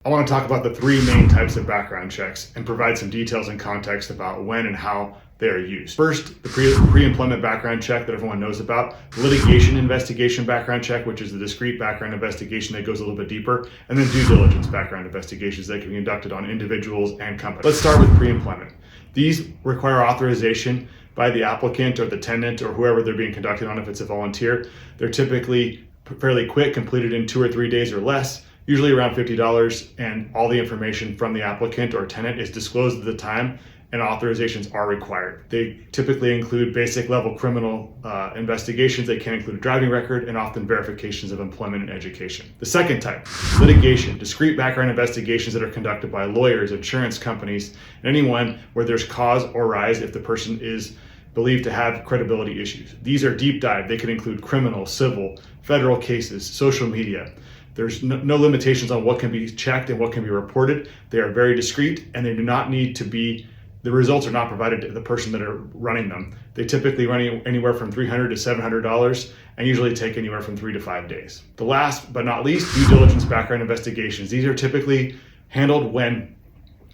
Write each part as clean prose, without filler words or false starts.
I want to talk about the three main types of background checks and provide some details and context about when and how they are used. First, the pre-employment background check that everyone knows about, litigation investigation background check, which is the discrete background investigation that goes a little bit deeper, and then due diligence background investigations that can be conducted on individuals and companies. Let's start with pre-employment. These require authorization by the applicant or the tenant or whoever they're being conducted on if it's a volunteer. They're typically fairly quick, completed in 2 or 3 days or less, usually around $50, and all the information from the applicant or tenant is disclosed at the time, and authorizations are required. They typically include basic level criminal investigations. They can include a driving record and often verifications of employment and education. The second type, litigation, discrete background investigations that are conducted by lawyers, insurance companies, and anyone where there's cause or rise if the person is believed to have credibility issues. These are deep dive. They can include criminal, civil, federal cases, social media. There's no limitations on what can be checked and what can be reported. They are very discreet, and they do not need to be, the results are not provided to the person that are running them. They typically run anywhere from $300 to $700 and usually take anywhere from 3 to 5 days. The last but not least, due diligence background investigations. These are typically handled when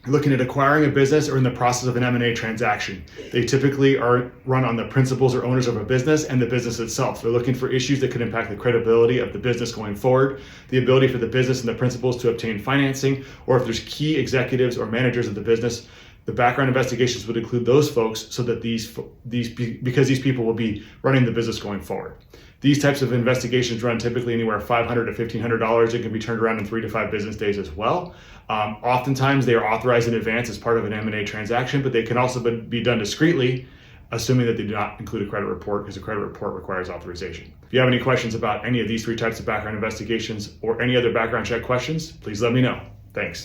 looking at acquiring a business or in the process of an M&A transaction. They typically are run on the principals or owners of a business and the business itself. They're looking for issues that could impact the credibility of the business going forward, the ability for the business and the principals to obtain financing, or if there's key executives or managers of the business. The background investigations would include those folks so that because these people will be running the business going forward. These types of investigations run typically anywhere $500 to $1,500. It can be turned around in 3 to 5 business days as well. Oftentimes they are authorized in advance as part of an M&A transaction, but they can also be done discreetly, assuming that they do not include a credit report, because a credit report requires authorization. If you have any questions about any of these 3 types of background investigations or any other background check questions, please let me know. Thanks.